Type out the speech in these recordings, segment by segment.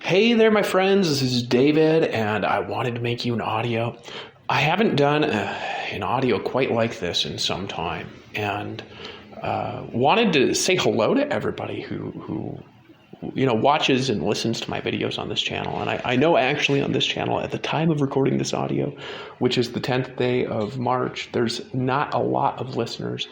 Hey there, my friends. This is David, and I wanted to make you an audio. I haven't done an audio quite like this in some time, and wanted to say hello to everybody who watches and listens to my videos on this channel. And I know actually on this channel, at the time of recording this audio, which is the 10th day of March, there's not a lot of listeners.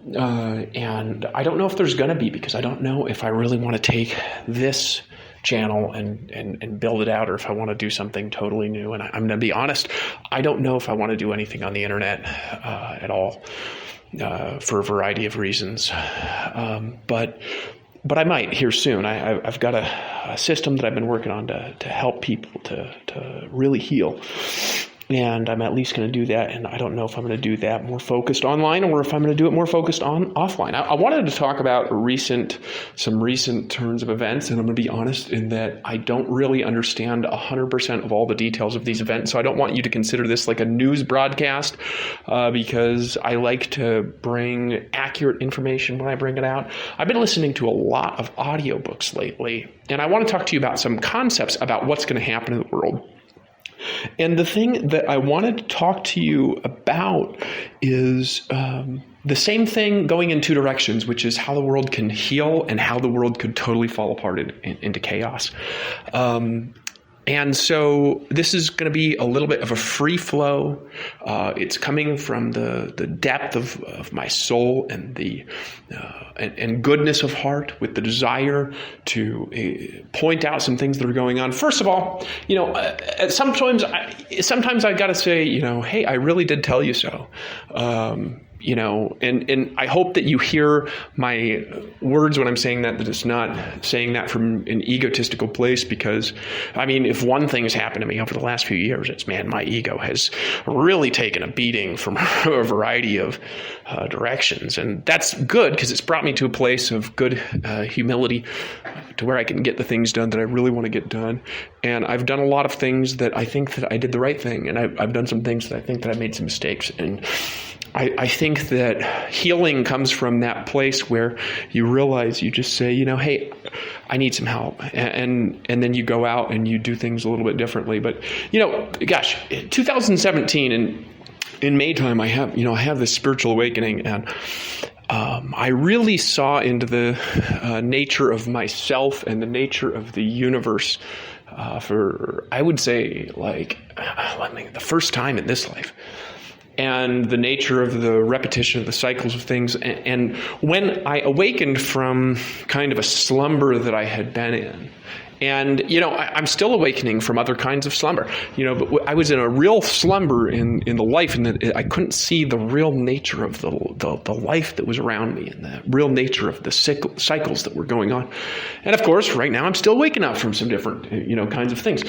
And I don't know if there's going to be, because I don't know if I really want to take this channel and build it out, or if I want to do something totally new. And I'm going to be honest, I don't know if I want to do anything on the internet at all, for a variety of reasons. But I might here soon. I've got a system that I've been working on to help people to really heal. And I'm at least going to do that. And I don't know if I'm going to do that more focused online or if I'm going to do it more focused on offline. I wanted to talk about some recent turns of events. And I'm going to be honest in that I don't really understand 100% of all the details of these events. So I don't want you to consider this like a news broadcast, because I like to bring accurate information when I bring it out. I've been listening to a lot of audiobooks lately, and I want to talk to you about some concepts about what's going to happen in the world. And the thing that I wanted to talk to you about is the same thing going in two directions, which is how the world can heal and how the world could totally fall apart into chaos. And so this is going to be a little bit of a free flow. It's coming from the depth of my soul and and goodness of heart, with the desire to point out some things that are going on. First of all, sometimes I got to say, hey, I really did tell you so. And I hope that you hear my words when I'm saying that it's not saying that from an egotistical place, because, if one thing has happened to me over the last few years, it's, my ego has really taken a beating from a variety of directions. And that's good, because it's brought me to a place of good humility, to where I can get the things done that I really want to get done. And I've done a lot of things that I think that I did the right thing. And I've done some things that I think that I made some mistakes. And I think that healing comes from that place where you realize, you just say, hey, I need some help. And then you go out and you do things a little bit differently. But, 2017 in May time, I have this spiritual awakening, and I really saw into the nature of myself and the nature of the universe for, I would say, the first time in this life. And the nature of the repetition of the cycles of things. And when I awakened from kind of a slumber that I had been in, and, I'm still awakening from other kinds of slumber, but I was in a real slumber in the life, and that I couldn't see the real nature of the life that was around me, and the real nature of the cycles that were going on. And of course, right now I'm still waking up from some different, kinds of things.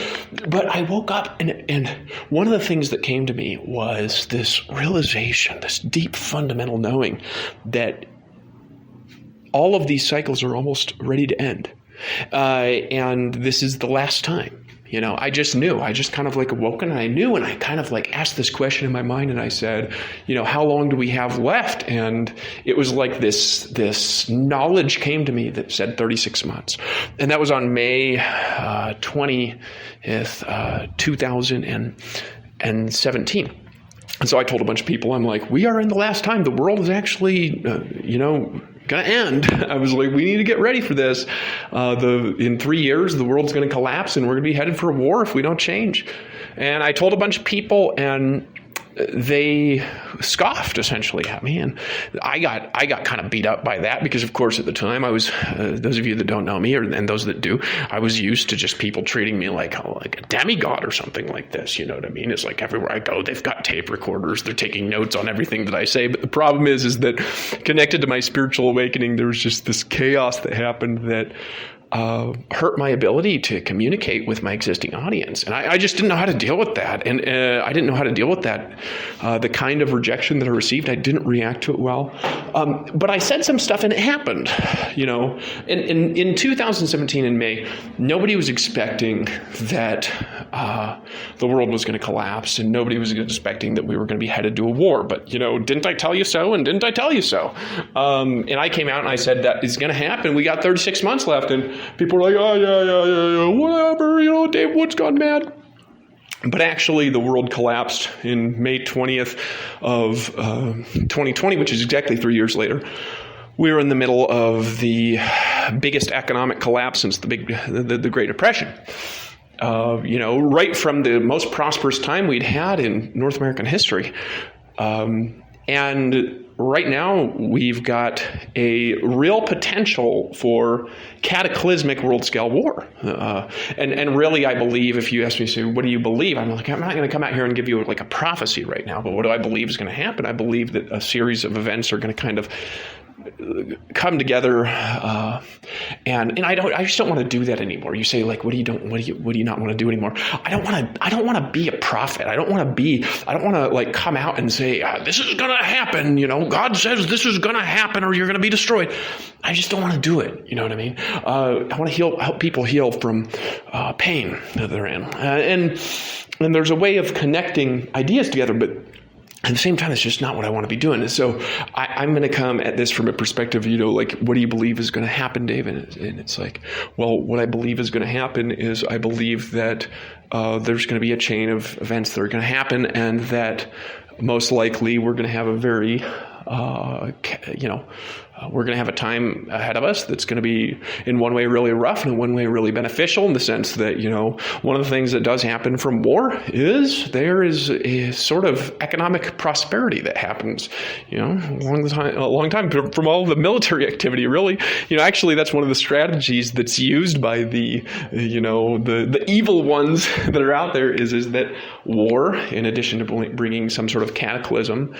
But I woke up, and one of the things that came to me was this realization, this deep fundamental knowing that all of these cycles are almost ready to end. And this is the last time. I just knew. I just kind of awoken, and I knew, and I kind of asked this question in my mind, and I said, how long do we have left? And it was like this knowledge came to me that said 36 months. And that was on May 20th, 2017. And so I told a bunch of people, I'm like, we are in the last time. The world is actually, going to end. I was like, we need to get ready for this. In 3 years, the world's going to collapse, and we're going to be headed for a war if we don't change. And I told a bunch of people, and they scoffed essentially at me, and I got kind of beat up by that, because of course at the time I was those of you that don't know me, and those that do, I was used to just people treating me like a demigod or something like this. You know what I mean? It's like everywhere I go, they've got tape recorders, they're taking notes on everything that I say. But the problem is that connected to my spiritual awakening, there was just this chaos that happened that hurt my ability to communicate with my existing audience. And I just didn't know how to deal with that. And I didn't know how to deal with that. The kind of rejection that I received, I didn't react to it well. But I said some stuff, and it happened. In 2017 in May, nobody was expecting that the world was going to collapse, and nobody was expecting that we were going to be headed to a war. But, didn't I tell you so? And didn't I tell you so? And I came out and I said that is going to happen. We got 36 months left. And people are like, oh, yeah, whatever, Dave Wood's gone mad. But actually, the world collapsed in May 20th of 2020, which is exactly 3 years later. We were in the middle of the biggest economic collapse since the Great Depression. Right from the most prosperous time we'd had in North American history. And right now, we've got a real potential for cataclysmic world-scale war. And really, I believe, if you ask me, so what do you believe? I'm not going to come out here and give you like a prophecy right now, but what do I believe is going to happen? I believe that a series of events are going to kind of come together, and I just don't want to do that anymore. You say, like, what do you not want to do anymore? I don't want to be a prophet. I don't want to like come out and say, this is going to happen. God says this is going to happen, or you're going to be destroyed. I just don't want to do it. You know what I mean? I want to help people heal from pain that they're in, and there's a way of connecting ideas together, but at the same time, it's just not what I want to be doing. And so I'm going to come at this from a perspective, like, what do you believe is going to happen, Dave? And it's like, well, what I believe is going to happen is I believe that there's going to be a chain of events that are going to happen, and that most likely we're going to have a very, we're going to have a time ahead of us that's going to be in one way really rough and in one way really beneficial, in the sense that, one of the things that does happen from war is there is a sort of economic prosperity that happens, a long time from all the military activity, really. Actually, that's one of the strategies that's used by the evil ones that are out there is that war, in addition to bringing some sort of cataclysm,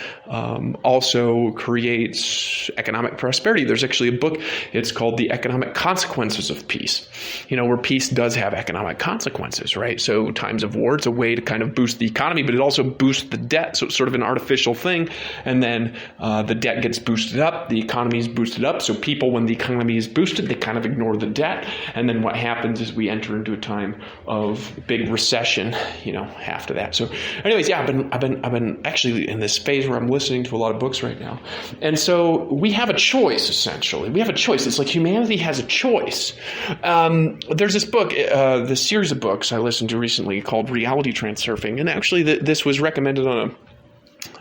also creates economic prosperity. There's actually a book, it's called The Economic Consequences of Peace, where peace does have economic consequences, right? So times of war, it's a way to kind of boost the economy, but it also boosts the debt. So it's sort of an artificial thing. And then the debt gets boosted up, the economy is boosted up. So people, when the economy is boosted, they kind of ignore the debt. And then what happens is we enter into a time of big recession, after that. So anyways, yeah, I've been actually in this phase where I'm listening to a lot of books right now. And so we have a choice, essentially. We have a choice. It's like humanity has a choice. There's this book, this series of books I listened to recently called Reality Transurfing. And actually, this was recommended on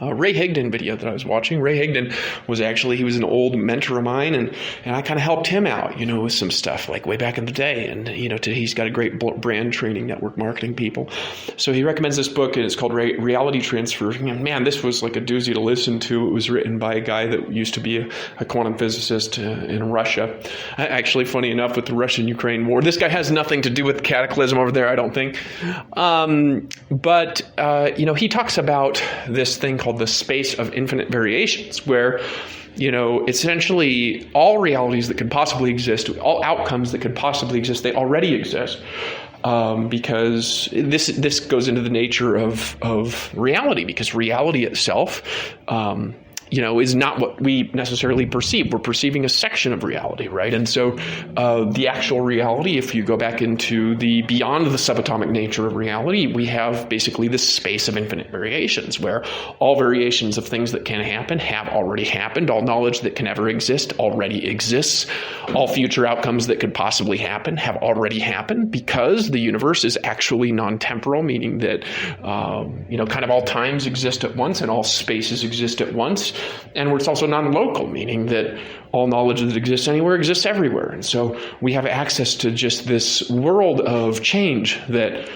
a Ray Higdon video that I was watching. Ray Higdon he was an old mentor of mine, and I kind of helped him out, with some stuff like way back in the day. And, he's got a great brand training, network marketing people. So he recommends this book, and it's called Reality Transurfing. And man, this was like a doozy to listen to. It was written by a guy that used to be a quantum physicist in Russia. Actually, funny enough, with the Russian-Ukraine war, this guy has nothing to do with the cataclysm over there, I don't think. But he talks about this thing called the space of infinite variations, where essentially all realities that could possibly exist, all outcomes that could possibly exist, they already exist, because this goes into the nature of reality, because reality itself is not what we necessarily perceive. We're perceiving a section of reality, right? And so the actual reality, if you go back into the beyond the subatomic nature of reality, we have basically this space of infinite variations, where all variations of things that can happen have already happened. All knowledge that can ever exist already exists. All future outcomes that could possibly happen have already happened, because the universe is actually non-temporal, meaning that kind of all times exist at once and all spaces exist at once. And it's also non-local, meaning that all knowledge that exists anywhere exists everywhere. And so we have access to just this world of change that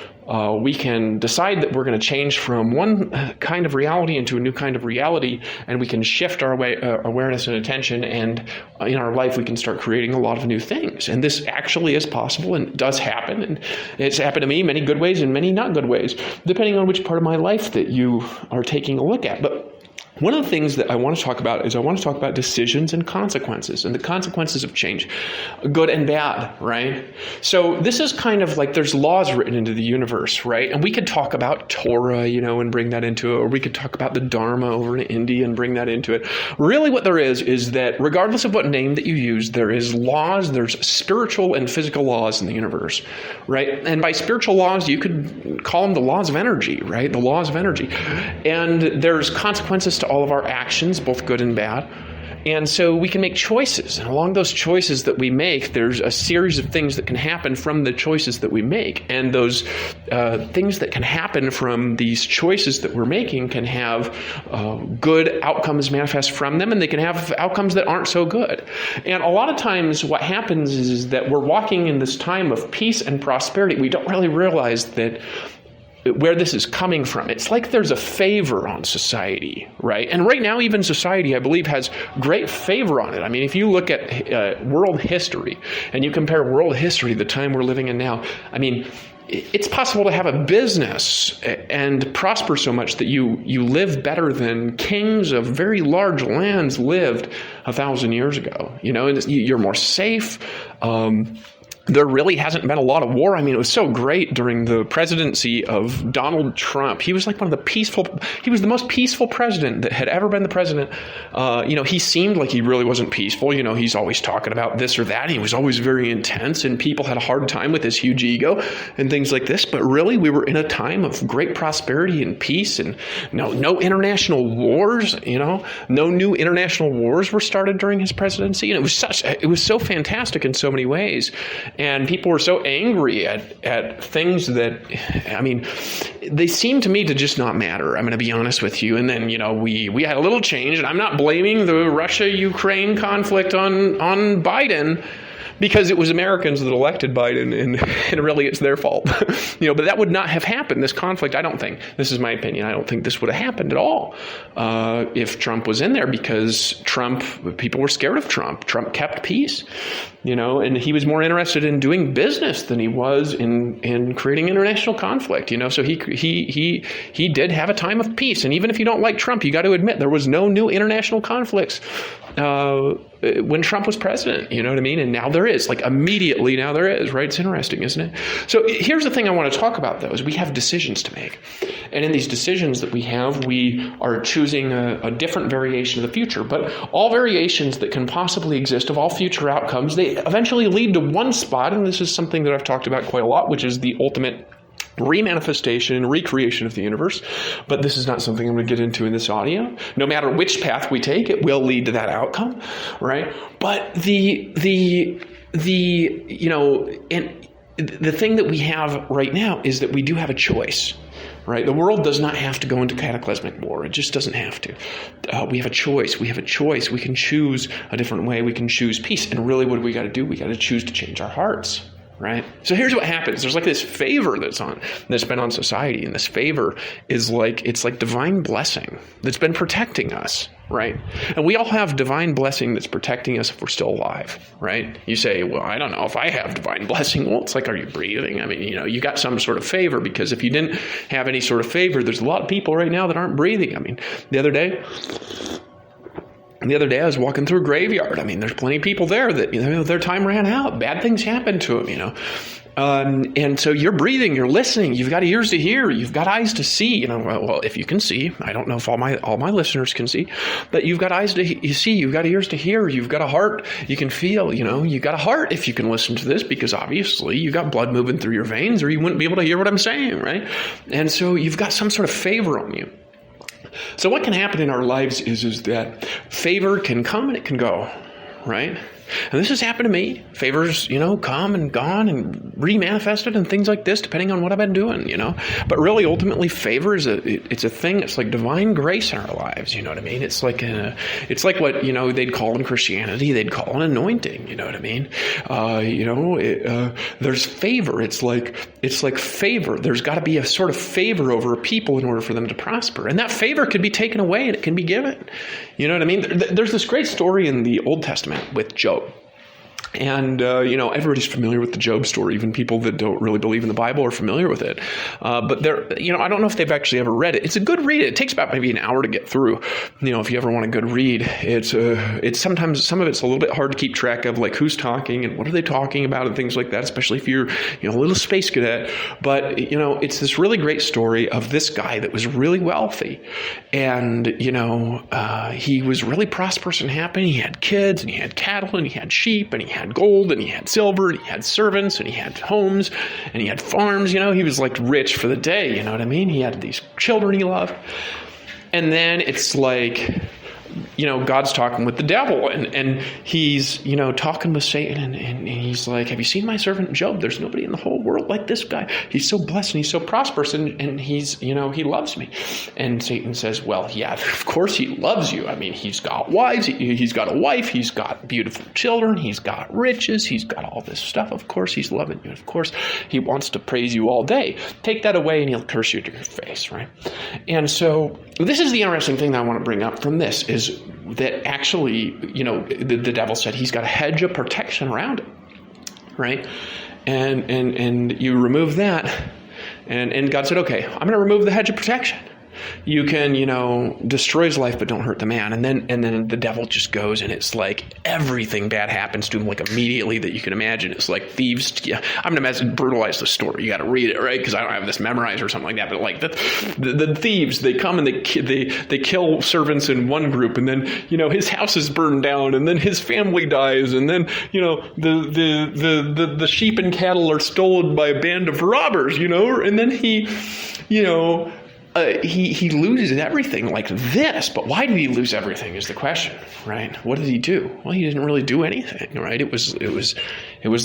we can decide that we're going to change from one kind of reality into a new kind of reality, and we can shift our awareness and attention, and in our life we can start creating a lot of new things. And this actually is possible and does happen, and it's happened to me many good ways and many not good ways, depending on which part of my life that you are taking a look at. But one of the things that I want to talk about is I want to talk about decisions and consequences, and the consequences of change, good and bad, right? So this is kind of like there's laws written into the universe, right? And we could talk about Torah, and bring that into it, or we could talk about the Dharma over in India and bring that into it. Really what there is that regardless of what name that you use, there is laws, there's spiritual and physical laws in the universe, right? And by spiritual laws, you could call them the laws of energy, right? The laws of energy. And there's consequences to all of our actions, both good and bad. And so we can make choices. And along those choices that we make, there's a series of things that can happen from the choices that we make. And those things that can happen from these choices that we're making can have good outcomes manifest from them, and they can have outcomes that aren't so good. And a lot of times what happens is that we're walking in this time of peace and prosperity. We don't really realize that where this is coming from. It's like there's a favor on society, right? And right now, even society, I believe, has great favor on it. I mean, if you look at world history and you compare world history to the time we're living in now, I mean, it's possible to have a business and prosper so much that you live better than kings of very large lands lived 1,000 years ago. You know, you're more safe. There really hasn't been a lot of war. I mean, it was so great during the presidency of Donald Trump. He was like he was the most peaceful president that had ever been the president. He seemed like he really wasn't peaceful. You know, he's always talking about this or that. He was always very intense, and people had a hard time with his huge ego and things like this. But really, we were in a time of great prosperity and peace, and no international wars, no new international wars were started during his presidency. And it was so fantastic in so many ways. And people were so angry at things that, I mean, they seem to me to just not matter. I'm going to be honest with you. And then, we had a little change, and I'm not blaming the Russia-Ukraine conflict on Biden, because it was Americans that elected Biden, and really it's their fault. But that would not have happened. This conflict, I don't think, this is my opinion, I don't think this would have happened at all if Trump was in there, because people were scared of Trump. Trump kept peace, and he was more interested in doing business than he was in creating international conflict, so he did have a time of peace. And even if you don't like Trump, you got to admit there was no new international conflicts when Trump was president, you know what I mean? And now there is, immediately now there is, right? It's interesting, isn't it? So here's the thing I want to talk about, though, is we have decisions to make. And in these decisions that we have, we are choosing a different variation of the future. But all variations that can possibly exist of all future outcomes, they eventually lead to one spot, and this is something that I've talked about quite a lot, which is the ultimate remanifestation and recreation of the universe. But this is not something I'm going to get into in this audio. No matter which path we take, it will lead to that outcome, right? But the thing that we have right now is that we do have a choice, right? The world does not have to go into cataclysmic war. It just doesn't have to. We have a choice. We have a choice. We can choose a different way. We can choose peace. And really, what do we got to do? We got to choose to change our hearts. Right? So here's what happens. There's this favor that's been on society, and this favor is it's like divine blessing that's been protecting us, right? And we all have divine blessing that's protecting us if we're still alive, right? You say, well, I don't know if I have divine blessing. Well, it's like, are you breathing? I mean, you got some sort of favor, because if you didn't have any sort of favor, there's a lot of people right now that aren't breathing. I mean, the other day I was walking through a graveyard. I mean, there's plenty of people there that, their time ran out. Bad things happened to them, and so you're breathing, you're listening, you've got ears to hear, you've got eyes to see, well, if you can see, I don't know if all my listeners can see, but you've got eyes to see, you've got ears to hear, you've got a heart you can feel, you've got a heart if you can listen to this, because obviously you've got blood moving through your veins, or you wouldn't be able to hear what I'm saying, right? And so you've got some sort of favor on you. So what can happen in our lives is that favor can come and it can go, right? And this has happened to me. Favors, come and gone and remanifested and things like this, depending on what I've been doing, But really, ultimately, favor is it's a thing. It's like divine grace in our lives. You know what I mean? It's like what they'd call in Christianity, they'd call an anointing. You know what I mean? There's favor. It's like favor. There's got to be a sort of favor over a people in order for them to prosper, and that favor could be taken away and it can be given. You know what I mean? There's this great story in the Old Testament with Job. And, everybody's familiar with the Job story. Even people that don't really believe in the Bible are familiar with it. But I don't know if they've actually ever read it. It's a good read. It takes about maybe an hour to get through. If you ever want a good read, it's sometimes some of it's a little bit hard to keep track of, who's talking and what are they talking about and things like that, especially if you're, a little space cadet. But, it's this really great story of this guy that was really wealthy. And, he was really prosperous and happy. He had kids and he had cattle and he had sheep and he had gold and he had silver and he had servants and he had homes and he had farms. He was rich for the day. You know what I mean? He had these children he loved. And then it's God's talking with the devil, and he's, talking with Satan, and he's like, have you seen my servant Job? There's nobody in the whole world like this guy. He's so blessed and he's so prosperous, and he's, he loves me. And Satan says, well, yeah, of course he loves you. I mean, he's got wives, he's got a wife, he's got beautiful children, he's got riches, he's got all this stuff. Of course he's loving you. Of course he wants to praise you all day. Take that away and he'll curse you to your face, right? And so this is the interesting thing that I want to bring up from this, is that actually, the devil said he's got a hedge of protection around him, right? And you remove that, and God said, okay, I'm going to remove the hedge of protection. You can, destroy his life, but don't hurt the man. And then the devil just goes, and it's like everything bad happens to him, like immediately that you can imagine. It's like thieves. Yeah, I'm going to brutalize the story. You got to read it, right? Because I don't have this memorized or something like that. But like the thieves, they come and they kill servants in one group, and then his house is burned down, and then his family dies, and then the sheep and cattle are stolen by a band of robbers, and then he loses everything like this. But why did he lose everything is the question, right? What did he do? Well, he didn't really do anything, right? It was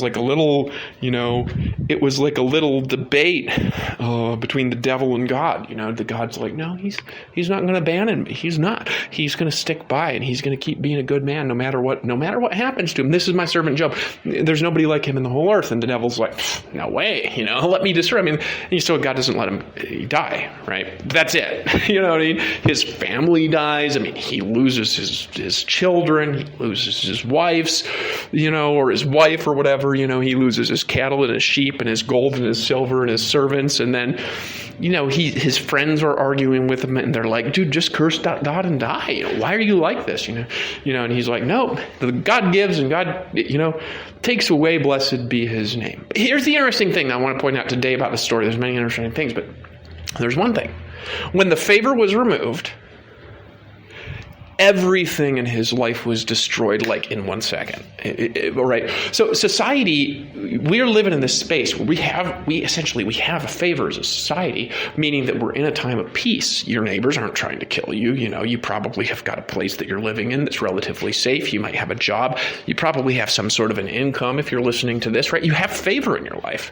like a little, it was like a little debate between the devil and God. The God's like, no, he's not going to abandon me. He's not. He's going to stick by, and he's going to keep being a good man no matter what happens to him. This is my servant Job. There's nobody like him in the whole earth. And the devil's like, no way, let me destroy him. And so God doesn't let him die, right? That's it. You know what I mean? His family dies. I mean, he loses his children. He loses his wives, or his wife or whatever. He loses his cattle and his sheep and his gold and his silver and his servants. And then, his friends are arguing with him, and they're like, dude, just curse God and die. Why are you like this? And he's like, no, God gives and God, takes away. Blessed be his name. Here's the interesting thing I want to point out today about the story. There's many interesting things, but there's one thing. When the favor was removed, everything in his life was destroyed like in 1 second. Right? So society, we're living in this space where we have a favor as a society, meaning that we're in a time of peace. Your neighbors aren't trying to kill you. You probably have got a place that you're living in that's relatively safe. You might have a job. You probably have some sort of an income if you're listening to this, right? You have favor in your life,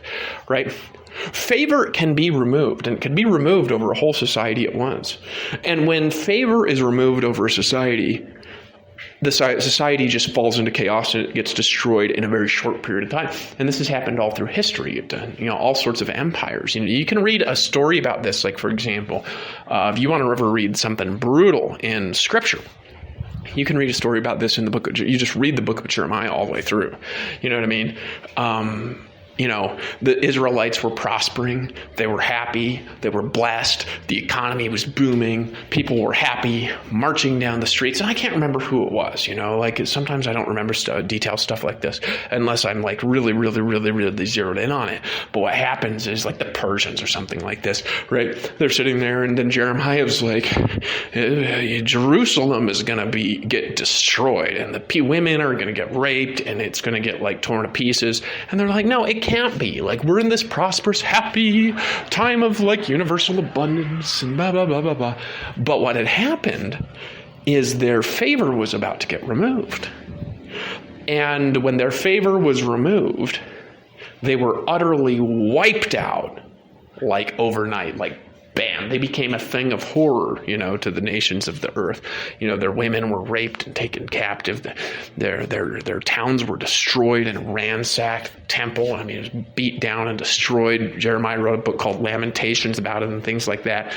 right? Favor can be removed, and can be removed over a whole society at once. And when favor is removed over a society, the society just falls into chaos and it gets destroyed in a very short period of time. And this has happened all through history. All sorts of empires. You can read a story about this, like, for example, if you want to ever read something brutal in Scripture, you can read a story about this in the book of, you just read the book of Jeremiah all the way through. You know what I mean? The Israelites were prospering. They were happy. They were blessed. The economy was booming. People were happy, marching down the streets. And I can't remember who it was, sometimes I don't remember detailed stuff like this unless I'm like really, really, really, really zeroed in on it. But what happens is like the Persians or something like this, right? They're sitting there, and then Jeremiah's like, Jerusalem is going to get destroyed, and the women are going to get raped, and it's going to get like torn to pieces. And they're like, no, it can't be. Like, we're in this prosperous, happy time of like universal abundance and blah, blah, blah, blah, blah. But what had happened is their favor was about to get removed. And when their favor was removed, they were utterly wiped out like overnight, like bam, they became a thing of horror, to the nations of the earth. Their women were raped and taken captive. Their towns were destroyed and ransacked. Temple, it was beat down and destroyed. Jeremiah wrote a book called Lamentations about it and things like that.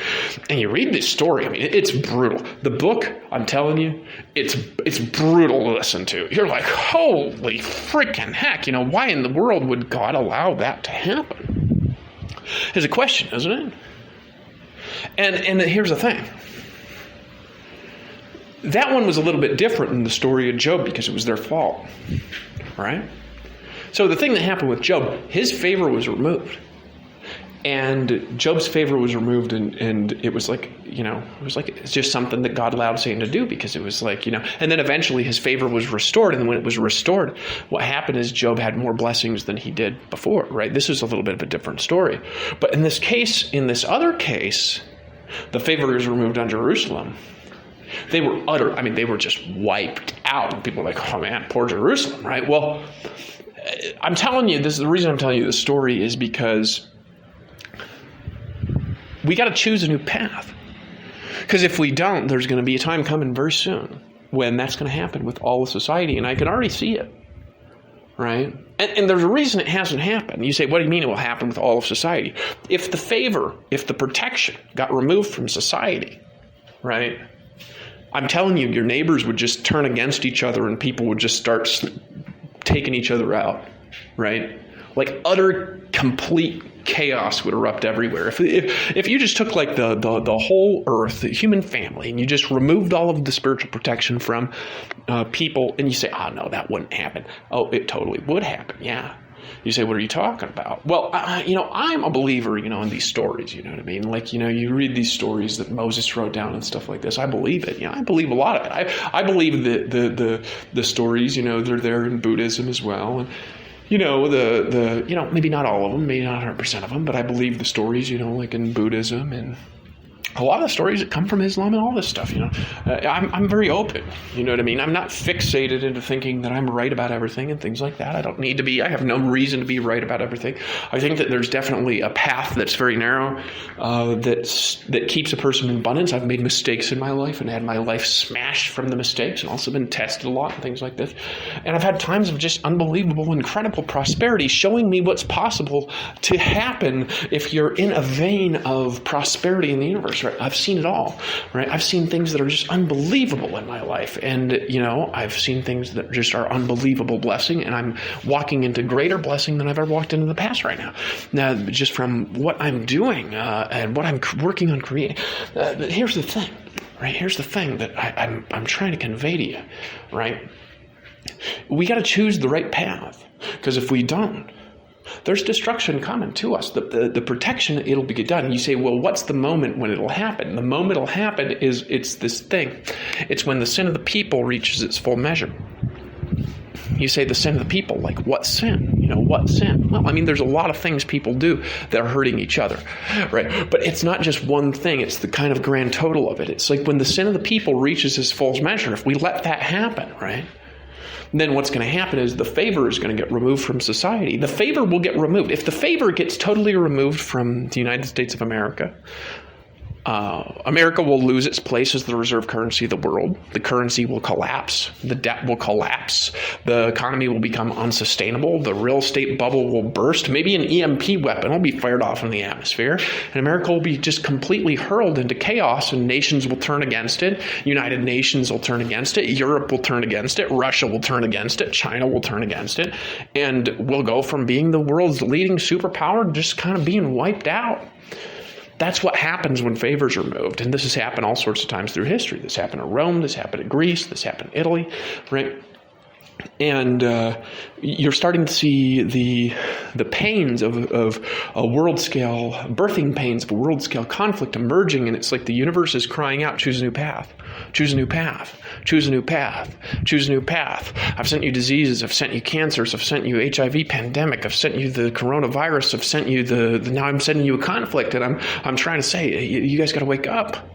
And you read this story, it's brutal. The book, I'm telling you, it's brutal to listen to. You're like, holy freaking heck, why in the world would God allow that to happen? It's a question, isn't it? And here's the thing. That one was a little bit different than the story of Job because it was their fault, right? So the thing that happened with Job, his favor was removed. And Job's favor was removed, and it was like, it's just something that God allowed Satan to do because it was like, and then eventually his favor was restored. And when it was restored, what happened is Job had more blessings than he did before, right? This is a little bit of a different story. But in this other case, the favor was removed on Jerusalem. They were just wiped out. And people are like, oh man, poor Jerusalem, right? Well, I'm telling you, the reason I'm telling you this story is because we got to choose a new path. Because if we don't, there's going to be a time coming very soon when that's going to happen with all of society. And I can already see it, right? And there's a reason it hasn't happened. You say, what do you mean it will happen with all of society? If the protection got removed from society, right? I'm telling you, your neighbors would just turn against each other and people would just start taking each other out, right? Like utter, complete chaos would erupt everywhere. If you just took like the whole earth, the human family, and you just removed all of the spiritual protection from people, and you say, oh, no, that wouldn't happen. Oh, it totally would happen, yeah. You say, what are you talking about? Well, I'm a believer, in these stories, you know what I mean? Like, you read these stories that Moses wrote down and stuff like this. I believe it. I believe a lot of it. I believe that the stories, they're there in Buddhism as well. And, maybe not all of them, maybe not 100% of them, but I believe the stories, like in Buddhism and a lot of the stories that come from Islam and all this stuff, I'm very open, you know what I mean? I'm not fixated into thinking that I'm right about everything and things like that. I don't need to be. I have no reason to be right about everything. I think that there's definitely a path that's very narrow that keeps a person in abundance. I've made mistakes in my life and had my life smashed from the mistakes and also been tested a lot and things like this. And I've had times of just unbelievable, incredible prosperity showing me what's possible to happen if you're in a vein of prosperity in the universe. Right? I've seen it all, right? I've seen things that are just unbelievable in my life. And, I've seen things that just are unbelievable blessing. And I'm walking into greater blessing than I've ever walked into the past right now. Now, just from what I'm doing and what I'm working on creating. But here's the thing, right? Here's the thing that I'm trying to convey to you, right? We got to choose the right path. Because if we don't, there's destruction coming to us. The protection, it'll be done. You say, well, what's the moment when it'll happen? The moment it'll happen is it's this thing. It's when the sin of the people reaches its full measure. You say the sin of the people, like what sin? What sin? Well, there's a lot of things people do that are hurting each other, right? But it's not just one thing. It's the kind of grand total of it. It's like when the sin of the people reaches its full measure, if we let that happen, right? Then what's going to happen is the favor is going to get removed from society. The favor will get removed. If the favor gets totally removed from the United States of America, America will lose its place as the reserve currency of the world. The currency will collapse. The debt will collapse. The economy will become unsustainable. The real estate bubble will burst. Maybe an EMP weapon will be fired off in the atmosphere. And America will be just completely hurled into chaos, and nations will turn against it. United Nations will turn against it. Europe will turn against it. Russia will turn against it. China will turn against it. And we'll go from being the world's leading superpower to just kind of being wiped out. That's what happens when favors are moved. And this has happened all sorts of times through history. This happened in Rome. This happened in Greece. This happened in Italy, right? And you're starting to see the pains of a world scale, birthing pains of a world scale conflict emerging. And it's like the universe is crying out, choose a new path, choose a new path, choose a new path, choose a new path. I've sent you diseases. I've sent you cancers. I've sent you HIV pandemic. I've sent you the coronavirus. I've sent you now I'm sending you a conflict. And I'm trying to say, you guys got to wake up.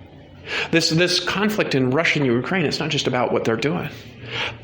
This conflict in Russia and Ukraine, it's not just about what they're doing.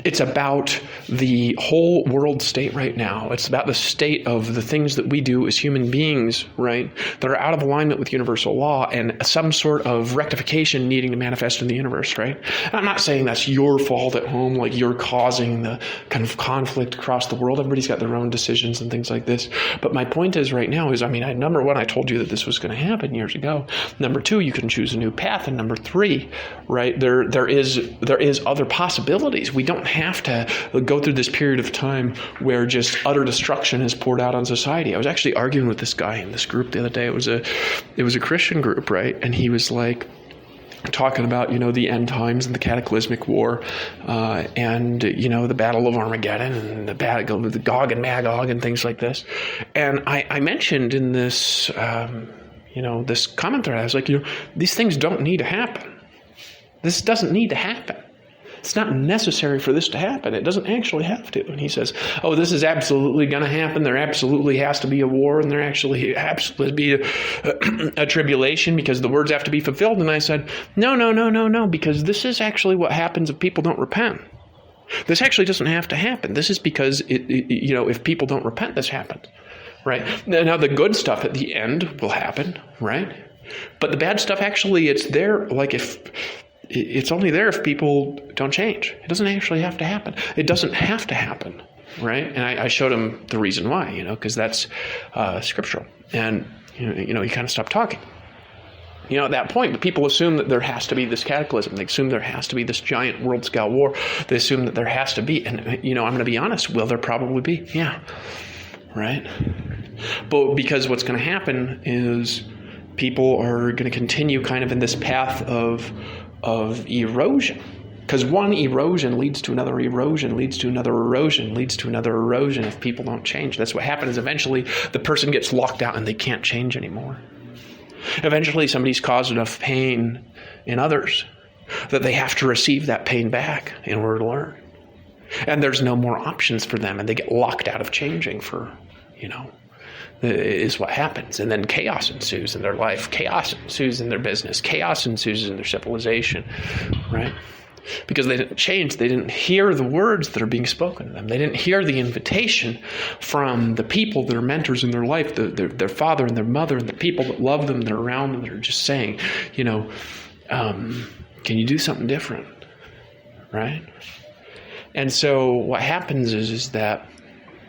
It's about the whole world state right now. It's about the state of the things that we do as human beings, right, that are out of alignment with universal law and some sort of rectification needing to manifest in the universe, right? And I'm not saying that's your fault at home, like you're causing the kind of conflict across the world. Everybody's got their own decisions and things like this. But my point is right now is, number one, I told you that this was going to happen years ago. Number two, you can choose a new path. And number three, right, there is other possibilities. We don't have to go through this period of time where just utter destruction is poured out on society. I was actually arguing with this guy in this group the other day. It was a Christian group, right? And he was like talking about, the end times and the cataclysmic war, and, the battle of Armageddon and the Gog and Magog and things like this. And I mentioned in this, this comment thread, I was like, these things don't need to happen. This doesn't need to happen. It's not necessary for this to happen. It doesn't actually have to. And he says, oh, this is absolutely going to happen. There absolutely has to be a war, and there actually absolutely be a tribulation because the words have to be fulfilled. And I said, no, because this is actually what happens if people don't repent. This actually doesn't have to happen. This is because, if people don't repent, this happens. Right? Now, the good stuff at the end will happen, right? But the bad stuff, actually, it's there, it's only there if people don't change. It doesn't actually have to happen. It doesn't have to happen, right? And I showed him the reason why, because that's scriptural. And, he kind of stopped talking. At that point, the people assume that there has to be this cataclysm. They assume there has to be this giant world-scale war. They assume that there has to be. And, I'm going to be honest, will there probably be? Yeah. Right? But because what's going to happen is people are going to continue kind of in this path of erosion. Because one erosion leads to another erosion, leads to another erosion, leads to another erosion if people don't change. That's what happens. Eventually, the person gets locked out and they can't change anymore. Eventually, somebody's caused enough pain in others that they have to receive that pain back in order to learn. And there's no more options for them, and they get locked out of changing for, is what happens. And then chaos ensues in their life. Chaos ensues in their business. Chaos ensues in their civilization, right? Because they didn't change. They didn't hear the words that are being spoken to them. They didn't hear the invitation from the people that are mentors in their life, their father and their mother, and the people that love them, that are around them, that are just saying, can you do something different, right? And so what happens is that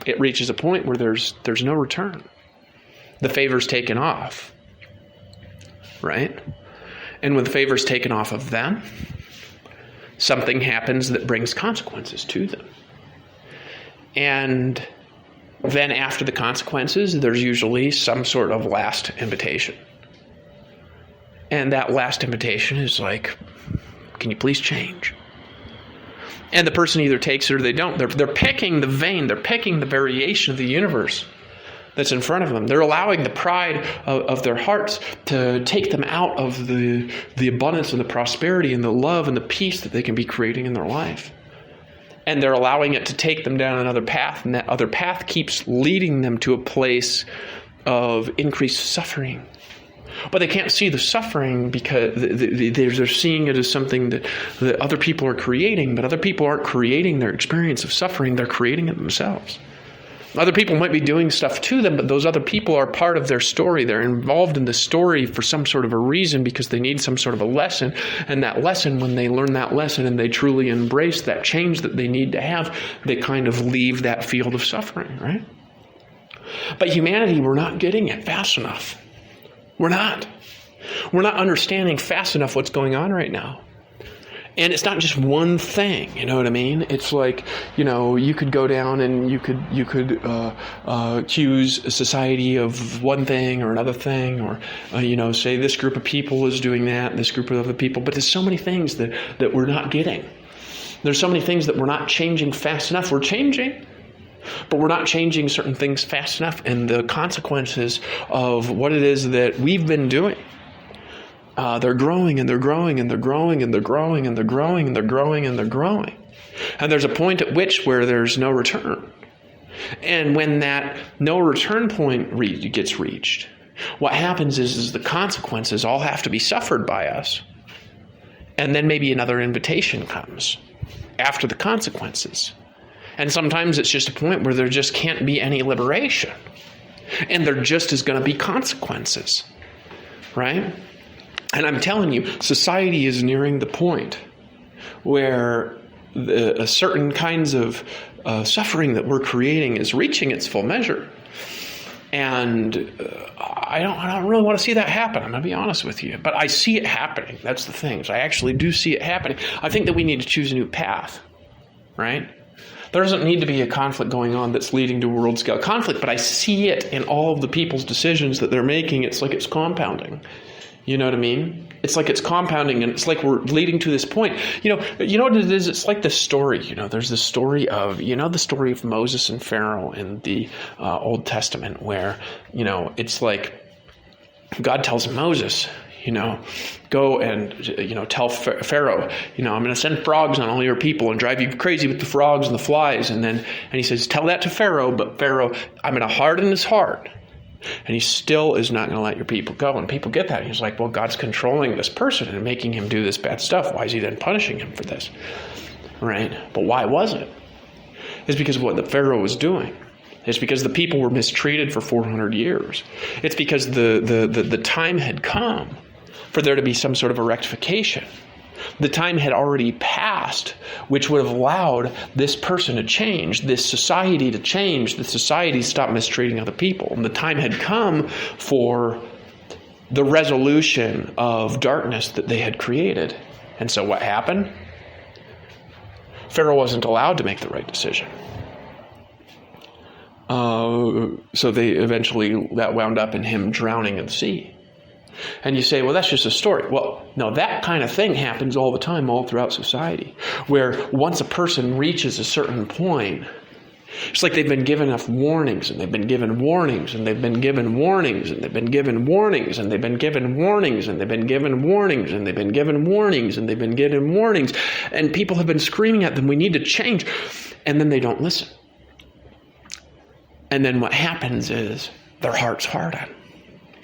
it reaches a point where there's no return. The favor's taken off, right? And when the favor's taken off of them, something happens that brings consequences to them. And then after the consequences, there's usually some sort of last invitation. And that last invitation is like, can you please change? And the person either takes it or they don't. They're picking the vein. They're picking the variation of the universe that's in front of them. They're allowing the pride of their hearts to take them out of the abundance and the prosperity and the love and the peace that they can be creating in their life. And they're allowing it to take them down another path, and that other path keeps leading them to a place of increased suffering. But they can't see the suffering because they're seeing it as something that other people are creating, but other people aren't creating their experience of suffering. They're creating it themselves. Other people might be doing stuff to them, but those other people are part of their story. They're involved in the story for some sort of a reason because they need some sort of a lesson. And that lesson, when they learn that lesson and they truly embrace that change that they need to have, they kind of leave that field of suffering, right? But humanity, we're not getting it fast enough. We're not. We're not understanding fast enough what's going on right now. And it's not just one thing, you know what I mean? It's like, you could go down and you could accuse a society of one thing or another thing, or, say this group of people is doing that, and this group of other people. But there's so many things that we're not getting. There's so many things that we're not changing fast enough. We're changing, but we're not changing certain things fast enough. And the consequences of what it is that we've been doing, they're growing and they're growing and they're growing and they're growing and they're growing and they're growing and they're growing. And there's a point at which where there's no return. And when that no return point gets reached, what happens is the consequences all have to be suffered by us. And then maybe another invitation comes after the consequences. And sometimes it's just a point where there just can't be any liberation. And there just is going to be consequences, right? And I'm telling you, society is nearing the point where certain kinds of suffering that we're creating is reaching its full measure. And I don't really want to see that happen. I'm going to be honest with you. But I see it happening. That's the thing. I actually do see it happening. I think that we need to choose a new path, right? There doesn't need to be a conflict going on that's leading to world-scale conflict, but I see it in all of the people's decisions that they're making. It's like it's compounding. You know what I mean? It's like it's compounding, and it's like we're leading to this point. You know what it is? It's like this story. There's this story of, the story of Moses and Pharaoh in the Old Testament, where, it's like God tells Moses, go and, tell Pharaoh, I'm going to send frogs on all your people and drive you crazy with the frogs and the flies. And he says, tell that to Pharaoh, but Pharaoh, I'm going to harden his heart. And he still is not going to let your people go. And people get that. And he's like, well, God's controlling this person and making him do this bad stuff. Why is he then punishing him for this? Right? But why was it? It's because of what the Pharaoh was doing. It's because the people were mistreated for 400 years. It's because the time had come for there to be some sort of a rectification. The time had already passed, which would have allowed this person to change, this society to change, the society to stop mistreating other people. And the time had come for the resolution of darkness that they had created. And so what happened? Pharaoh wasn't allowed to make the right decision. So that wound up in him drowning in the sea. And you say, well, that's just a story. Well, no, that kind of thing happens all the time, all throughout society, where once a person reaches a certain point, it's like they've been given enough warnings, and they've been given warnings, and they've been given warnings, and they've been given warnings, and they've been given warnings, and they've been given warnings, and they've been given warnings, and they've been given warnings, and people have been screaming at them, we need to change, and then they don't listen. And then what happens is their hearts harden.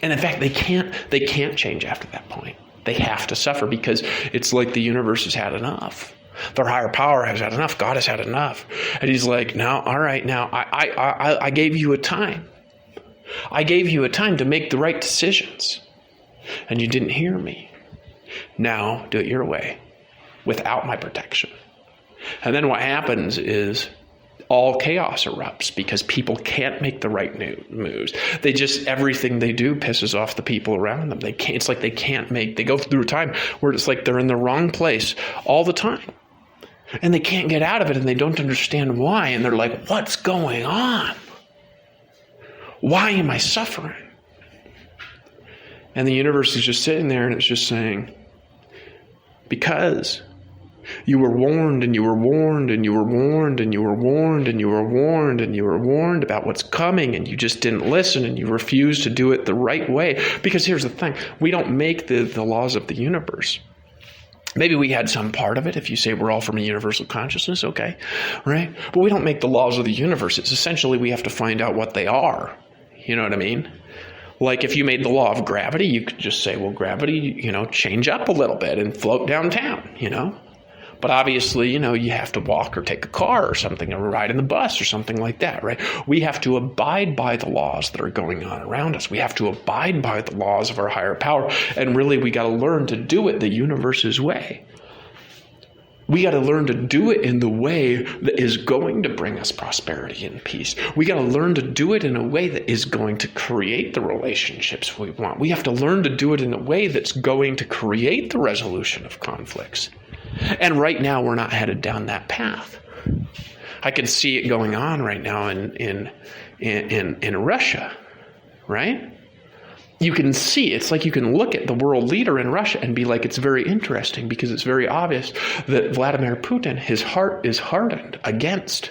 And in fact, they can't change after that point. They have to suffer because it's like the universe has had enough. Their higher power has had enough. God has had enough. And he's like, now, all right, now I gave you a time. I gave you a time to make the right decisions. And you didn't hear me. Now do it your way without my protection. And then what happens is all chaos erupts because people can't make the right moves. Everything they do pisses off the people around them. They go through a time where it's like they're in the wrong place all the time. And they can't get out of it, and they don't understand why. And they're like, what's going on? Why am I suffering? And the universe is just sitting there, and it's just saying, because you were warned, and you were warned, and you were warned, and you were warned, and you were warned, and you were warned about what's coming, and you just didn't listen, and you refused to do it the right way. Because here's the thing, we don't make the laws of the universe. Maybe we had some part of it. If you say we're all from a universal consciousness, okay, right? But we don't make the laws of the universe. It's essentially we have to find out what they are. You know what I mean? Like if you made the law of gravity, you could just say, well, gravity, change up a little bit and float downtown, But obviously, you have to walk or take a car or something, or ride in the bus or something like that, right? We have to abide by the laws that are going on around us. We have to abide by the laws of our higher power. And really, we got to learn to do it the universe's way. We got to learn to do it in the way that is going to bring us prosperity and peace. We got to learn to do it in a way that is going to create the relationships we want. We have to learn to do it in a way that's going to create the resolution of conflicts. And right now, we're not headed down that path. I can see it going on right now in Russia, right? You can see, it's like you can look at the world leader in Russia and be like, it's very interesting because it's very obvious that Vladimir Putin, his heart is hardened against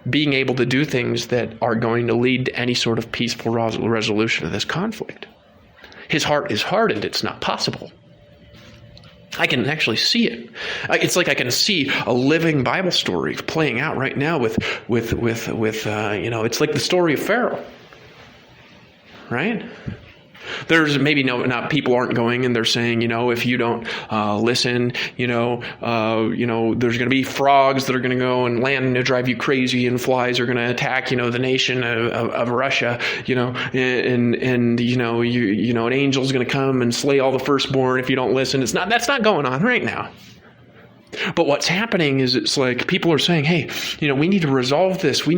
being able to do things that are going to lead to any sort of peaceful resolution of this conflict. His heart is hardened. It's not possible. I can actually see it. It's like I can see a living Bible story playing out right now with it's like the story of Pharaoh, right? There's maybe not people aren't going and they're saying, if you don't listen, there's going to be frogs that are going to go and land and drive you crazy, and flies are going to attack, the nation of Russia, and an angel's going to come and slay all the firstborn if you don't listen. That's not going on right now. But what's happening is it's like people are saying, hey, we need to resolve this. And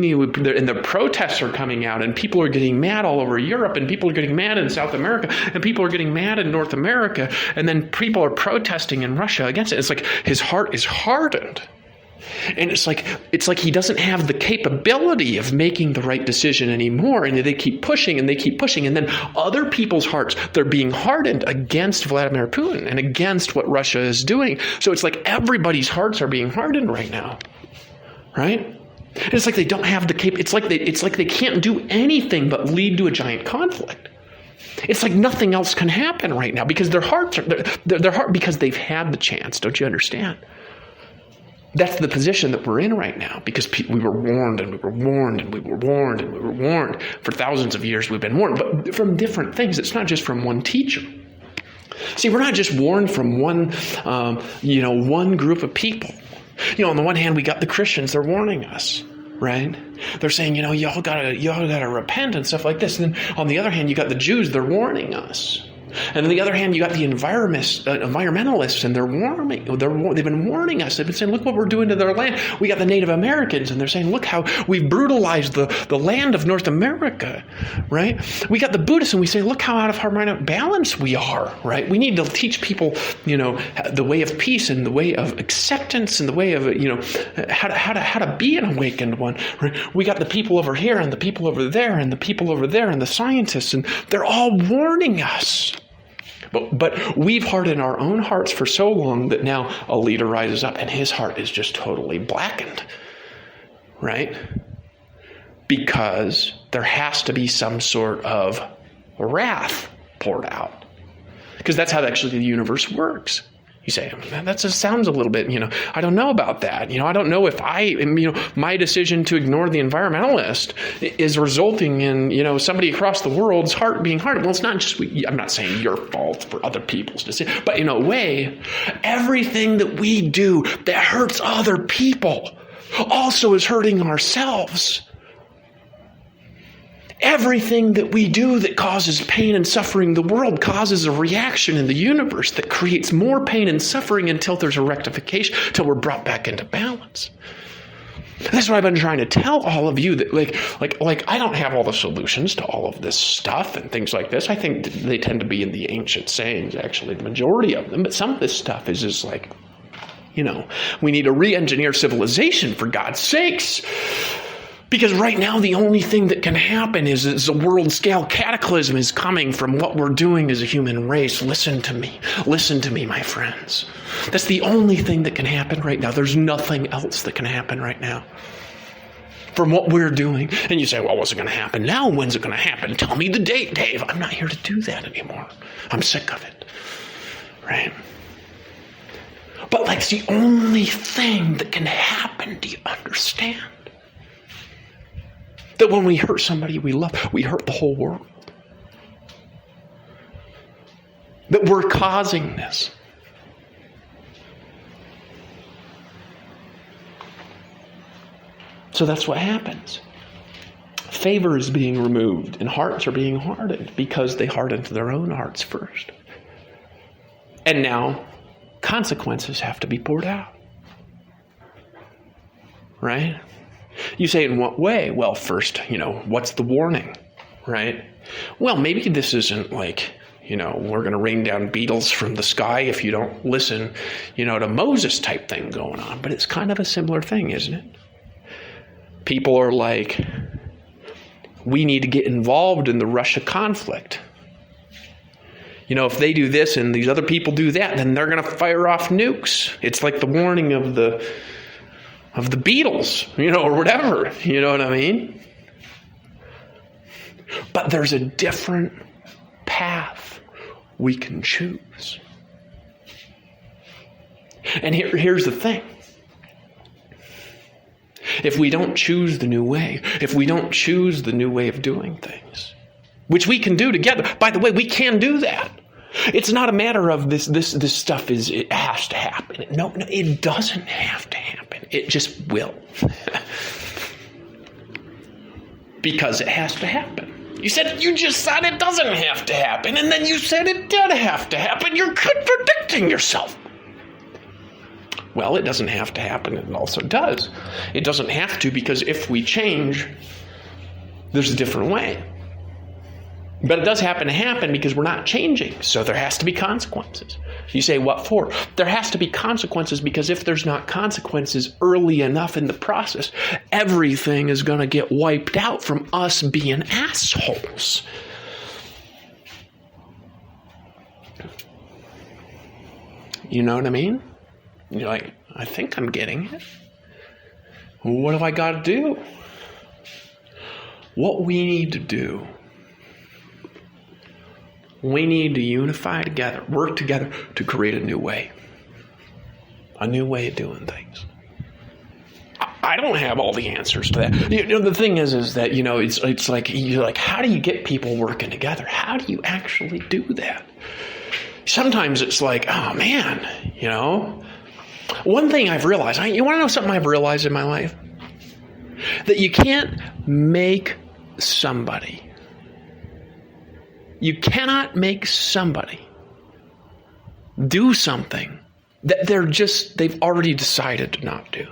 the protests are coming out, and people are getting mad all over Europe, and people are getting mad in South America, and people are getting mad in North America, and then people are protesting in Russia against it. It's like his heart is hardened. And it's like he doesn't have the capability of making the right decision anymore. And they keep pushing and they keep pushing. And then other people's hearts, they're being hardened against Vladimir Putin and against what Russia is doing. So it's like everybody's hearts are being hardened right now. Right? And it's like they don't have the it's like they can't do anything but lead to a giant conflict. It's like nothing else can happen right now because their hearts are, their heart, because they've had the chance. Don't you understand? That's the position that we're in right now because we were warned and we were warned and we were warned and we were warned. For thousands of years we've been warned, but from different things. It's not just from one teacher. See, we're not just warned from one group of people. On the one hand, we got the Christians, they're warning us, right? They're saying, y'all gotta repent and stuff like this. And then on the other hand, you got the Jews, they're warning us. And on the other hand, you got the environmentalists, and they've been warning us. They've been saying, look what we're doing to their land. We got the Native Americans, and they're saying, look how we've brutalized the land of North America, right? We got the Buddhists, and we say, look how out of harmonic balance we are, right? We need to teach people, the way of peace and the way of acceptance and the way of, how to be an awakened one, right? We got the people over here and the people over there and the people over there and the scientists, and they're all warning us. But we've hardened our own hearts for so long that now a leader rises up and his heart is just totally blackened, right? Because there has to be some sort of wrath poured out. Because that's how actually the universe works. You say, that just sounds a little bit, I don't know about that. I don't know if my decision to ignore the environmentalist is resulting in, somebody across the world's heart being hardened. Well, it's not just, I'm not saying your fault for other people's decision, but in a way, everything that we do that hurts other people also is hurting ourselves. Everything that we do that causes pain and suffering in the world causes a reaction in the universe that creates more pain and suffering until there's a rectification, till we're brought back into balance. That's what I've been trying to tell all of you, that like I don't have all the solutions to all of this stuff and things like this. I think they tend to be in the ancient sayings, actually, the majority of them. But some of this stuff is just like, we need to re-engineer civilization, for God's sakes. Because right now, the only thing that can happen is a world-scale cataclysm is coming from what we're doing as a human race. Listen to me. Listen to me, my friends. That's the only thing that can happen right now. There's nothing else that can happen right now from what we're doing. And you say, well, what's it going to happen now? When's it going to happen? Tell me the date, Dave. I'm not here to do that anymore. I'm sick of it. Right? But it's the only thing that can happen. Do you understand? That when we hurt somebody we love, we hurt the whole world. That we're causing this. So that's what happens. Favor is being removed and hearts are being hardened because they hardened their own hearts first. And now consequences have to be poured out. Right? You say, in what way? Well, first, what's the warning, right? Well, maybe this isn't like, we're going to rain down beetles from the sky if you don't listen, to Moses type thing going on. But it's kind of a similar thing, isn't it? People are like, we need to get involved in the Russia conflict. If they do this and these other people do that, then they're going to fire off nukes. It's like the warning of the Beatles, or whatever, you know what I mean? But there's a different path we can choose. And here's the thing. If we don't choose the new way, if we don't choose the new way of doing things, which we can do together, by the way, we can do that. It's not a matter of this stuff it has to happen. No, it doesn't have to happen. It just will. Because it has to happen. You just said it doesn't have to happen, and then you said it did have to happen. You're contradicting yourself. Well, it doesn't have to happen, and it also does. It doesn't have to, because if we change, there's a different way. But it does happen to happen because we're not changing. So there has to be consequences. You say, what for? There has to be consequences because if there's not consequences early enough in the process, everything is going to get wiped out from us being assholes. You know what I mean? You're like, I think I'm getting it. What do I got to do? What we need to do We need to unify together, work together to create a new way of doing things. I don't have all the answers to that. The thing is that, it's like, you're like, how do you get people working together? How do you actually do that? Sometimes it's like, oh man, one thing I've realized, you want to know something I've realized in my life? That you can't make somebody. You cannot make somebody do something that they've already decided to not do.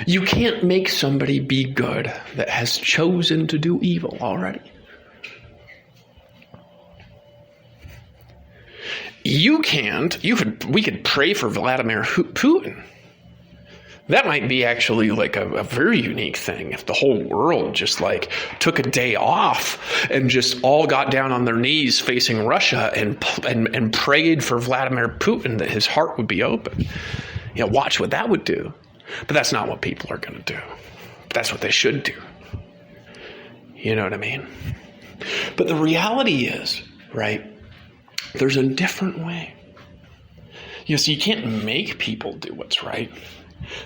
You can't make somebody be good that has chosen to do evil already. We could pray for Vladimir Putin. That might be actually like a very unique thing if the whole world just like took a day off and just all got down on their knees facing Russia and prayed for Vladimir Putin that his heart would be open. Watch what that would do. But that's not what people are going to do. That's what they should do. You know what I mean? But the reality is, right, there's a different way. So you can't make people do what's right.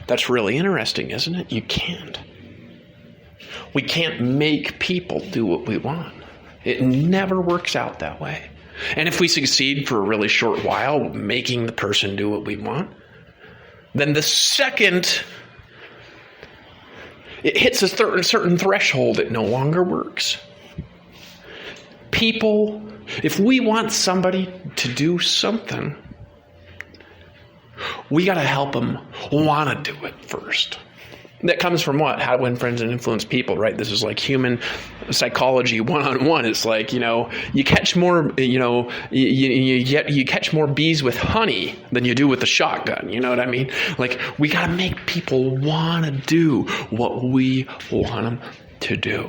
That's really interesting, isn't it? You can't. We can't make people do what we want. It never works out that way. And if we succeed for a really short while making the person do what we want, then the second it hits a certain threshold, it no longer works. People, if we want somebody to do something, we got to help them want to do it first. That comes from what? How to win friends and influence people, right? This is like human psychology one-on-one. It's like, you catch more, you catch more bees with honey than you do with a shotgun. You know what I mean? Like, we got to make people want to do what we want them to do.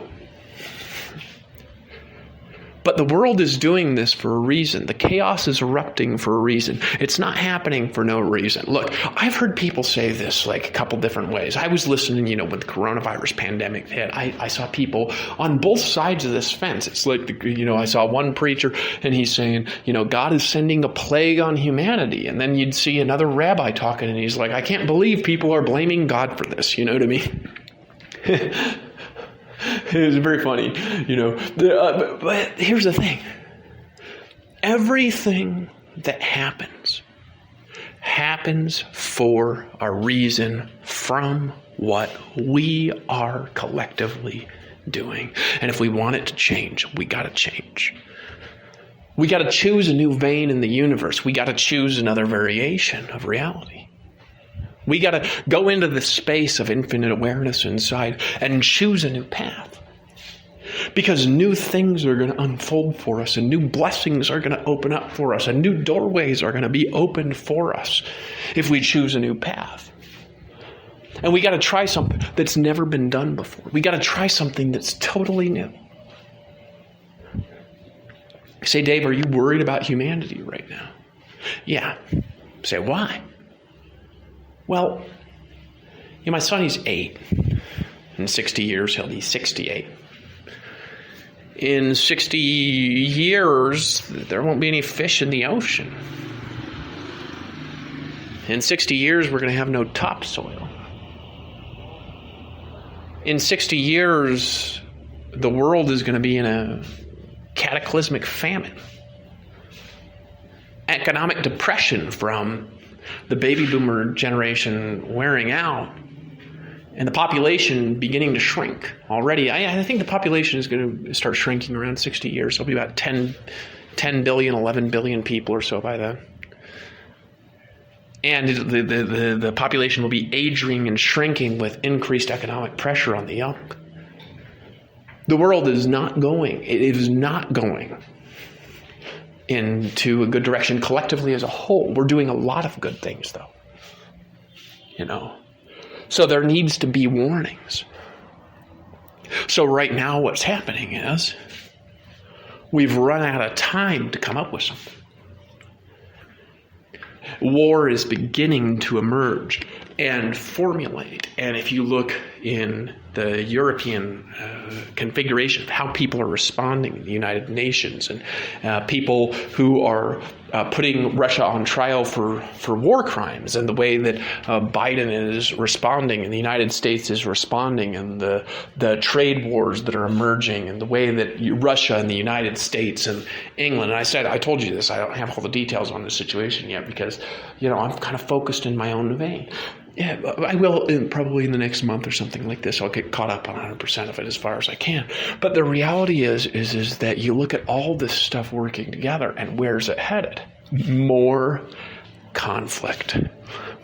But the world is doing this for a reason. The chaos is erupting for a reason. It's not happening for no reason. Look, I've heard people say this like a couple different ways. I was listening, when the coronavirus pandemic hit, I saw people on both sides of this fence. It's like, I saw one preacher and he's saying, God is sending a plague on humanity. And then you'd see another rabbi talking and he's like, I can't believe people are blaming God for this. You know what I mean? It's very funny, but here's the thing. Everything that happens for a reason from what we are collectively doing. And if we want it to change, we got to change. We got to choose a new vein in the universe. We got to choose another variation of reality. We got to go into the space of infinite awareness inside and choose a new path. Because new things are going to unfold for us, and new blessings are going to open up for us, and new doorways are going to be opened for us if we choose a new path. And we got to try something that's never been done before. We got to try something that's totally new. Say, Dave, are you worried about humanity right now? Yeah. Say, why? Well, my son, he's 8. In 60 years, he'll be 68. In 60 years, there won't be any fish in the ocean. In 60 years, we're going to have no topsoil. In 60 years, the world is going to be in a cataclysmic famine. Economic depression from the baby boomer generation wearing out and the population beginning to shrink. Already, I think the population is going to start shrinking around 60 years. There'll be about 10 billion, 11 billion people or so by then. And the population will be aging and shrinking with increased economic pressure on the young. The world is not going. It is not going into a good direction collectively as a whole. We're doing a lot of good things, though. So there needs to be warnings. So right now what's happening is we've run out of time to come up with something. War is beginning to emerge and formulate. And if you look in the European configuration of how people are responding in the United Nations, and people who are putting Russia on trial for war crimes, and the way that Biden is responding and the United States is responding, and the trade wars that are emerging, and the way that Russia and the United States and England, and I told you this, I don't have all the details on the situation yet because, I'm kind of focused in my own vein. Yeah, I will probably in the next month or something like this. I'll get caught up on 100% of it as far as I can. But the reality is that you look at all this stuff working together, and where's it headed? More conflict,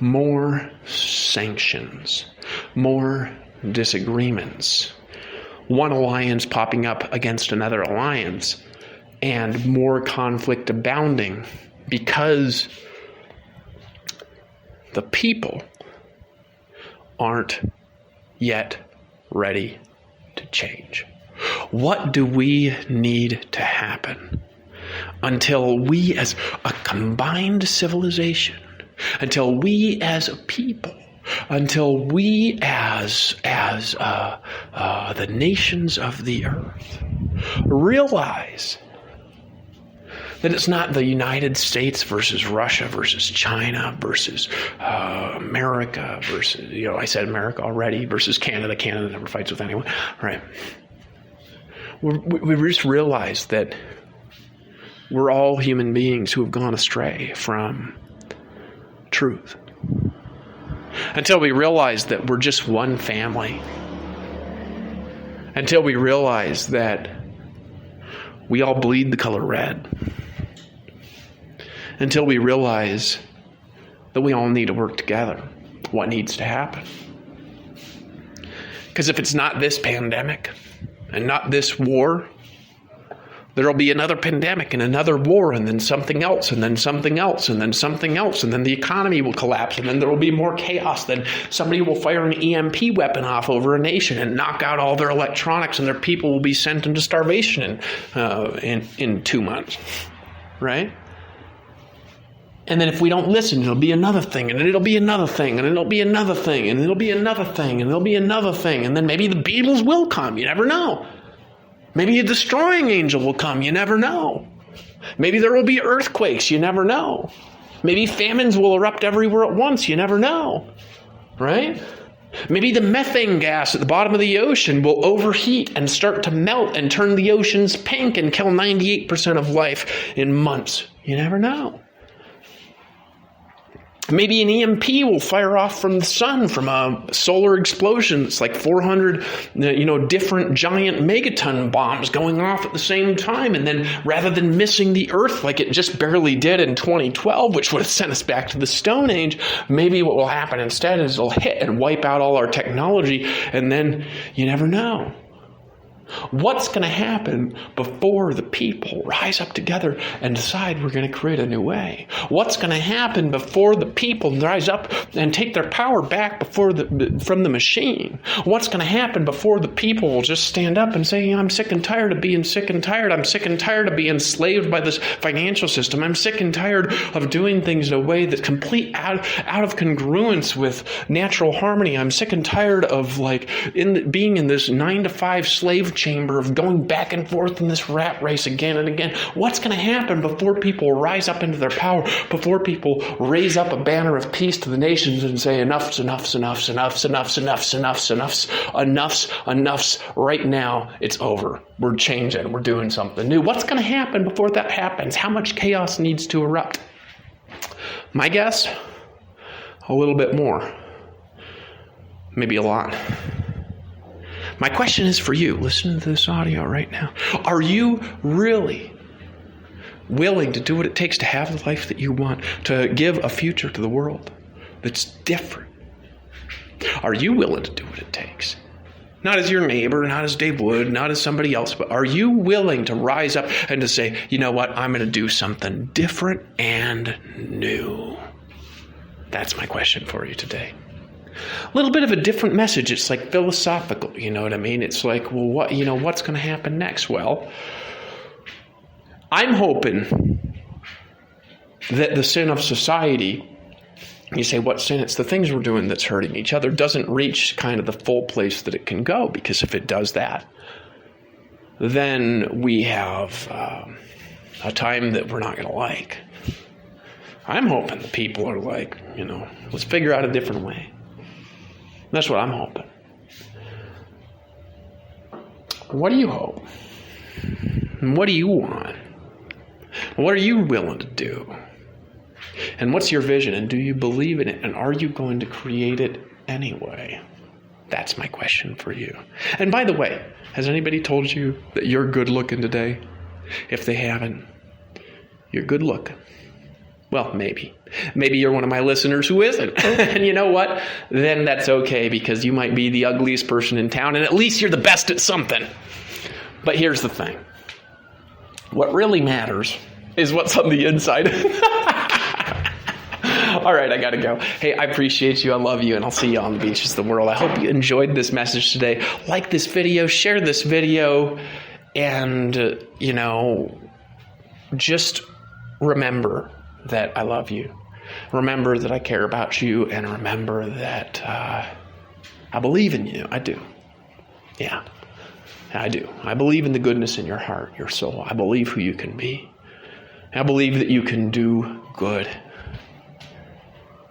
more sanctions, more disagreements, one alliance popping up against another alliance, and more conflict abounding because the people aren't yet ready to change. What do we need to happen until we as a combined civilization, until we as a people, until we as the nations of the earth realize that it's not the United States versus Russia versus China versus America versus, I said America already, versus Canada. Canada never fights with anyone. Right. We just realized that we're all human beings who have gone astray from truth. Until we realize that we're just one family. Until we realize that we all bleed the color red. Until we realize that we all need to work together. What needs to happen? Because if it's not this pandemic and not this war, there'll be another pandemic and another war, and then something else, and then something else, and then something else, and then the economy will collapse, and then there will be more chaos. Then somebody will fire an EMP weapon off over a nation and knock out all their electronics, and their people will be sent into starvation in 2 months, right? And then if we don't listen, it'll be another thing, and it'll be another thing, and it'll be another thing, and it'll be another thing, and it'll be another thing, and then maybe the Beatles will come. You never know. Maybe a destroying angel will come. You never know. Maybe there will be earthquakes. You never know. Maybe famines will erupt everywhere at once. You never know. Right? Maybe the methane gas at the bottom of the ocean will overheat and start to melt and turn the oceans pink and kill 98% of life in months. You never know. Maybe an EMP will fire off from the sun from a solar explosion. It's like 400, different giant megaton bombs going off at the same time. And then rather than missing the Earth like it just barely did in 2012, which would have sent us back to the Stone Age, maybe what will happen instead is it'll hit and wipe out all our technology. And then you never know. What's going to happen before the people rise up together and decide we're going to create a new way? What's going to happen before the people rise up and take their power back from the machine? What's going to happen before the people will just stand up and say, I'm sick and tired of being sick and tired. I'm sick and tired of being enslaved by this financial system. I'm sick and tired of doing things in a way that's complete out of congruence with natural harmony. I'm sick and tired of being in this 9-to-5 slave chamber of going back and forth in this rat race again and again. What's going to happen before people rise up into their power, before people raise up a banner of peace to the nations and say enough's right now, it's over. We're changing. We're doing something new. What's going to happen before that happens? How much chaos needs to erupt? My guess, a little bit more. Maybe a lot. My question is for you. Listen to this audio right now. Are you really willing to do what it takes to have the life that you want, to give a future to the world that's different? Are you willing to do what it takes? Not as your neighbor, not as Dave Wood, not as somebody else, but are you willing to rise up and to say, you know what, I'm going to do something different and new? That's my question for you today. A little bit of a different message. It's like philosophical, you know what I mean? It's like, well, what's going to happen next? Well, I'm hoping that the sin of society You say, what sin? It's the things we're doing that's hurting each other. Doesn't reach kind of the full place that it can go, because if it does that, then we have a time that we're not going to like. I'm hoping the people are like, let's figure out a different way. That's what I'm hoping. What do you hope? And what do you want? What are you willing to do? And what's your vision? And do you believe in it? And are you going to create it anyway? That's my question for you. And by the way, has anybody told you that you're good looking today? If they haven't, you're good looking. Well, maybe. Maybe you're one of my listeners who isn't. And you know what? Then that's okay, because you might be the ugliest person in town, and at least you're the best at something. But here's the thing. What really matters is what's on the inside. All right, I got to go. Hey, I appreciate you. I love you, and I'll see you on the beaches of the world. I hope you enjoyed this message today. Like this video, share this video, and, just remember that I love you. Remember that I care about you, and remember that I believe in you. I do. Yeah, I do. I believe in the goodness in your heart, your soul. I believe who you can be. I believe that you can do good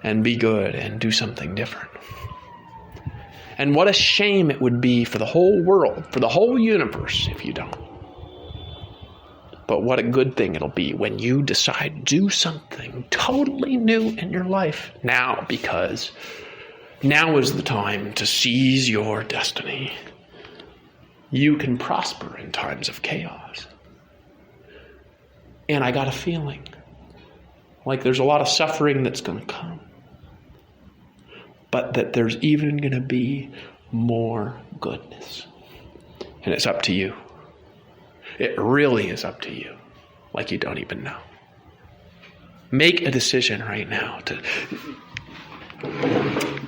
and be good and do something different. And what a shame it would be for the whole world, for the whole universe, if you don't. But what a good thing it'll be when you decide to do something totally new in your life now, because now is the time to seize your destiny. You can prosper in times of chaos. And I got a feeling like there's a lot of suffering that's going to come, but that there's even going to be more goodness. And it's up to you. It really is up to you, like you don't even know. Make a decision right now to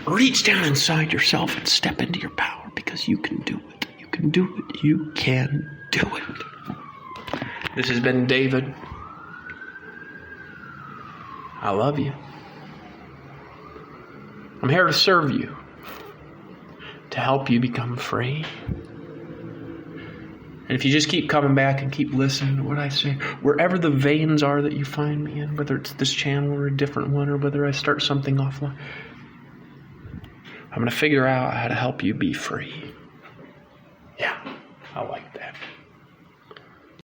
reach down inside yourself and step into your power, because you can do it. You can do it. You can do it. This has been David. I love you. I'm here to serve you, to help you become free. And if you just keep coming back and keep listening to what I say, wherever the veins are that you find me in, whether it's this channel or a different one, or whether I start something offline, I'm going to figure out how to help you be free. Yeah, I like that.